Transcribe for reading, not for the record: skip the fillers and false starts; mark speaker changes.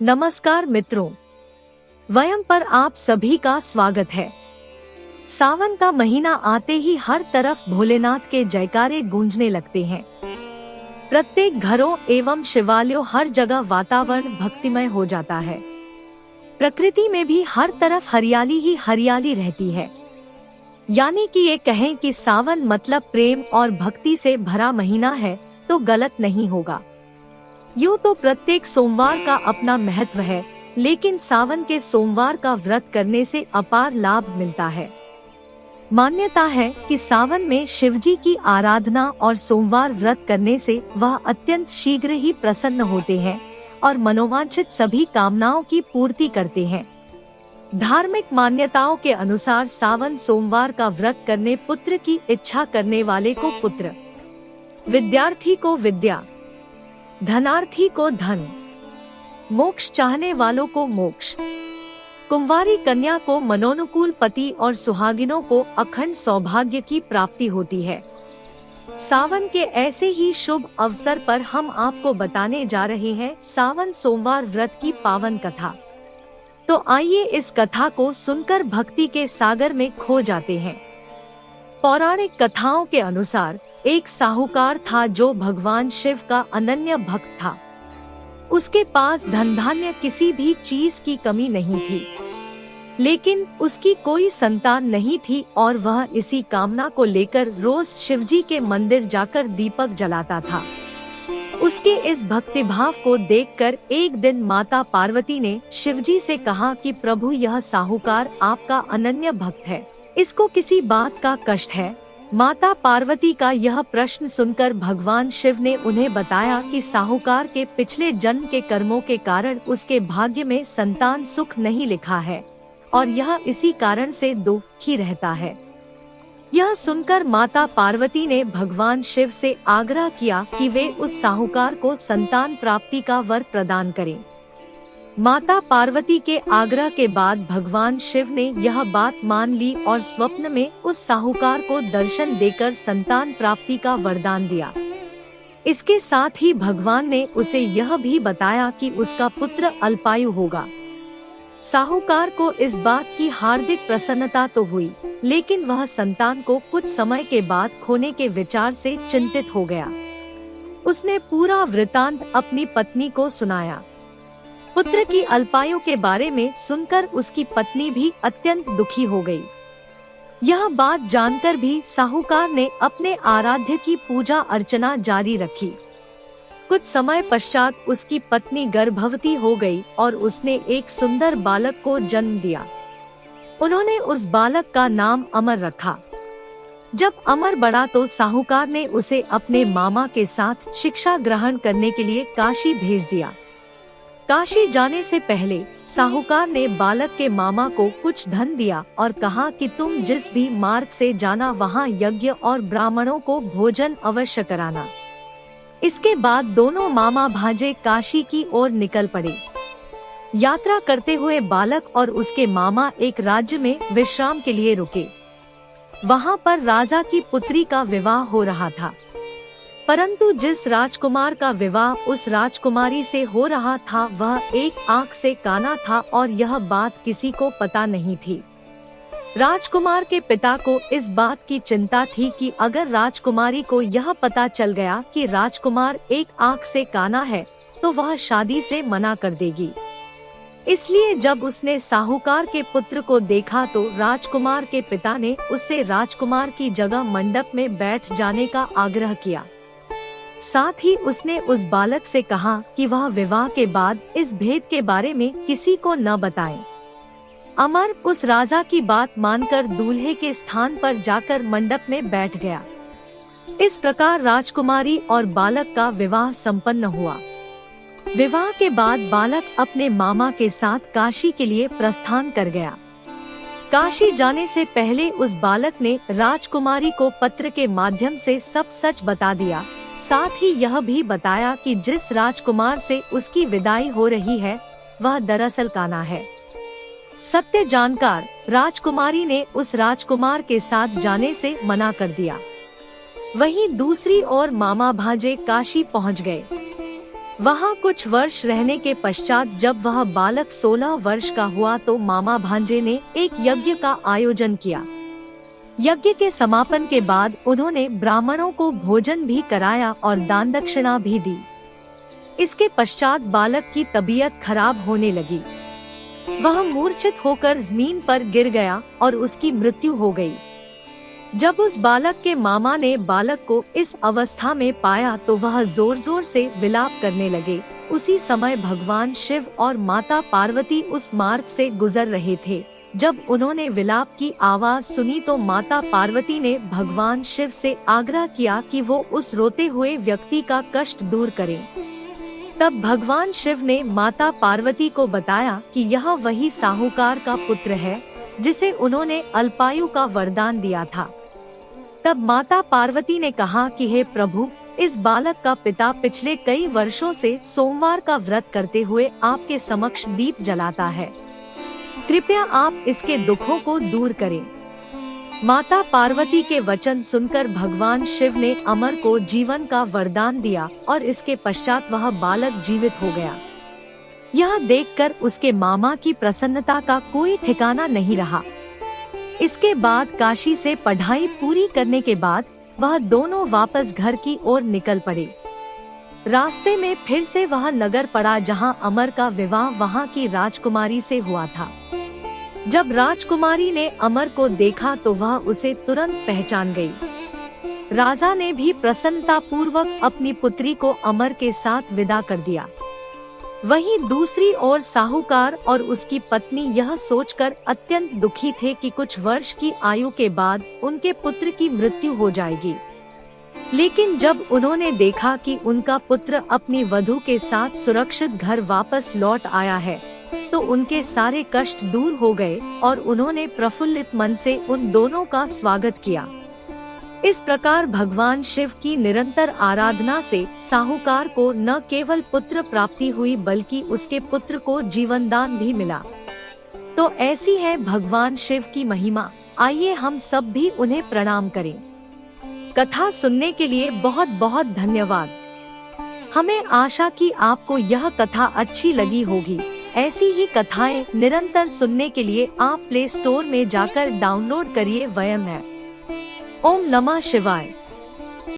Speaker 1: नमस्कार मित्रों, वयम पर आप सभी का स्वागत है। सावन का महीना आते ही हर तरफ भोलेनाथ के जयकारे गूंजने लगते हैं। प्रत्येक घरों एवं शिवालयों हर जगह वातावरण भक्तिमय हो जाता है। प्रकृति में भी हर तरफ हरियाली ही हरियाली रहती है। यानी कि ये कहें कि सावन मतलब प्रेम और भक्ति से भरा महीना है तो गलत नहीं होगा। यूँ तो प्रत्येक सोमवार का अपना महत्व है, लेकिन सावन के सोमवार का व्रत करने से अपार लाभ मिलता है। मान्यता है कि सावन में शिवजी की आराधना और सोमवार व्रत करने से वह अत्यंत शीघ्र ही प्रसन्न होते हैं और मनोवांछित सभी कामनाओं की पूर्ति करते हैं। धार्मिक मान्यताओं के अनुसार सावन सोमवार का व्रत करने पुत्र की इच्छा करने वाले को पुत्र, विद्यार्थी को विद्या, धनार्थी को धन, मोक्ष चाहने वालों को मोक्ष, कुंवारी कन्या को मनोनुकूल पति और सुहागिनों को अखंड सौभाग्य की प्राप्ति होती है। सावन के ऐसे ही शुभ अवसर पर हम आपको बताने जा रहे हैं सावन सोमवार व्रत की पावन कथा। तो आइए इस कथा को सुनकर भक्ति के सागर में खो जाते हैं। पौराणिक कथाओं के अनुसार एक साहूकार था जो भगवान शिव का अनन्य भक्त था। उसके पास धन धान्य किसी भी चीज की कमी नहीं थी, लेकिन उसकी कोई संतान नहीं थी और वह इसी कामना को लेकर रोज शिवजी के मंदिर जाकर दीपक जलाता था। उसके इस भक्तिभाव को देखकर एक दिन माता पार्वती ने शिवजी से कहा कि प्रभु, यह साहूकार आपका अनन्य भक्त है, इसको किसी बात का कष्ट है? माता पार्वती का यह प्रश्न सुनकर भगवान शिव ने उन्हें बताया कि साहूकार के पिछले जन्म के कर्मों के कारण उसके भाग्य में संतान सुख नहीं लिखा है और यह इसी कारण से दुखी रहता है। यह सुनकर माता पार्वती ने भगवान शिव से आग्रह किया कि वे उस साहूकार को संतान प्राप्ति का वर प्रदान करें। माता पार्वती के आग्रह के बाद भगवान शिव ने यह बात मान ली और स्वप्न में उस साहूकार को दर्शन देकर संतान प्राप्ति का वरदान दिया। इसके साथ ही भगवान ने उसे यह भी बताया कि उसका पुत्र अल्पायु होगा। साहूकार को इस बात की हार्दिक प्रसन्नता तो हुई, लेकिन वह संतान को कुछ समय के बाद खोने के विचार से चिंतित हो गया। उसने पूरा वृतांत अपनी पत्नी को सुनाया। पुत्र की अल्पायु के बारे में सुनकर उसकी पत्नी भी अत्यंत दुखी हो गई। यह बात जानकर भी साहूकार ने अपने आराध्य की पूजा अर्चना जारी रखी। कुछ समय पश्चात उसकी पत्नी गर्भवती हो गई और उसने एक सुंदर बालक को जन्म दिया। उन्होंने उस बालक का नाम अमर रखा। जब अमर बढ़ा तो साहूकार ने उसे अपने मामा के साथ शिक्षा ग्रहण करने के लिए काशी भेज दिया। काशी जाने से पहले साहूकार ने बालक के मामा को कुछ धन दिया और कहा कि तुम जिस भी मार्ग से जाना वहाँ यज्ञ और ब्राह्मणों को भोजन अवश्य कराना। इसके बाद दोनों मामा भांजे काशी की ओर निकल पड़े। यात्रा करते हुए बालक और उसके मामा एक राज्य में विश्राम के लिए रुके। वहाँ पर राजा की पुत्री का विवाह हो रहा था, परंतु जिस राजकुमार का विवाह उस राजकुमारी से हो रहा था वह एक आंख से काना था और यह बात किसी को पता नहीं थी। राजकुमार के पिता को इस बात की चिंता थी कि अगर राजकुमारी को यह पता चल गया कि राजकुमार एक आंख से काना है तो वह शादी से मना कर देगी। इसलिए जब उसने साहूकार के पुत्र को देखा तो राजकुमार के पिता ने उससे राजकुमार की जगह मंडप में बैठ जाने का आग्रह किया। साथ ही उसने उस बालक से कहा कि वह विवाह के बाद इस भेद के बारे में किसी को न बताए। अमर उस राजा की बात मानकर दूल्हे के स्थान पर जाकर मंडप में बैठ गया। इस प्रकार राजकुमारी और बालक का विवाह संपन्न हुआ। विवाह के बाद बालक अपने मामा के साथ काशी के लिए प्रस्थान कर गया। काशी जाने से पहले उस बालक ने राजकुमारी को पत्र के माध्यम से सब सच बता दिया। साथ ही यह भी बताया कि जिस राजकुमार से उसकी विदाई हो रही है वह दरअसल काना है। सत्य जानकर राजकुमारी ने उस राजकुमार के साथ जाने से मना कर दिया। वहीं दूसरी ओर मामा भांजे काशी पहुंच गए। वहाँ कुछ वर्ष रहने के पश्चात जब वह बालक 16 वर्ष का हुआ तो मामा भांजे ने एक यज्ञ का आयोजन किया। यज्ञ के समापन के बाद उन्होंने ब्राह्मणों को भोजन भी कराया और दान दक्षिणा भी दी। इसके पश्चात बालक की तबीयत खराब होने लगी। वह मूर्छित होकर जमीन पर गिर गया और उसकी मृत्यु हो गई। जब उस बालक के मामा ने बालक को इस अवस्था में पाया तो वह जोर जोर से विलाप करने लगे। उसी समय भगवान शिव और माता पार्वती उस मार्ग से गुजर रहे थे। जब उन्होंने विलाप की आवाज सुनी तो माता पार्वती ने भगवान शिव से आग्रह किया कि वो उस रोते हुए व्यक्ति का कष्ट दूर करें। तब भगवान शिव ने माता पार्वती को बताया कि यह वही साहूकार का पुत्र है जिसे उन्होंने अल्पायु का वरदान दिया था। तब माता पार्वती ने कहा कि हे प्रभु, इस बालक का पिता पिछले कई वर्षों से सोमवार का व्रत करते हुए आपके समक्ष दीप जलाता है। कृपया आप इसके दुखों को दूर करें। माता पार्वती के वचन सुनकर भगवान शिव ने अमर को जीवन का वरदान दिया और इसके पश्चात वह बालक जीवित हो गया। यह देखकर उसके मामा की प्रसन्नता का कोई ठिकाना नहीं रहा। इसके बाद काशी से पढ़ाई पूरी करने के बाद वह दोनों वापस घर की ओर निकल पड़े। रास्ते में फिर से वह नगर पड़ा जहां अमर का विवाह वहां की राजकुमारी से हुआ था। जब राजकुमारी ने अमर को देखा तो वह उसे तुरंत पहचान गई। राजा ने भी प्रसन्नता पूर्वक अपनी पुत्री को अमर के साथ विदा कर दिया। वहीं दूसरी ओर साहूकार और उसकी पत्नी यह सोचकर अत्यंत दुखी थे कि कुछ वर्ष की आयु के बाद उनके पुत्र की मृत्यु हो जाएगी। लेकिन जब उन्होंने देखा कि उनका पुत्र अपनी वधू के साथ सुरक्षित घर वापस लौट आया है तो उनके सारे कष्ट दूर हो गए और उन्होंने प्रफुल्लित मन से उन दोनों का स्वागत किया। इस प्रकार भगवान शिव की निरंतर आराधना से साहूकार को न केवल पुत्र प्राप्ति हुई बल्कि उसके पुत्र को जीवन दान भी मिला। तो ऐसी है भगवान शिव की महिमा। आइए हम सब भी उन्हें प्रणाम करें। कथा सुनने के लिए बहुत बहुत धन्यवाद। हमें आशा कि आपको यह कथा अच्छी लगी होगी। ऐसी ही कथाएं निरंतर सुनने के लिए आप प्ले स्टोर में जाकर डाउनलोड करिए वयम ऐप। ओम नमः शिवाय।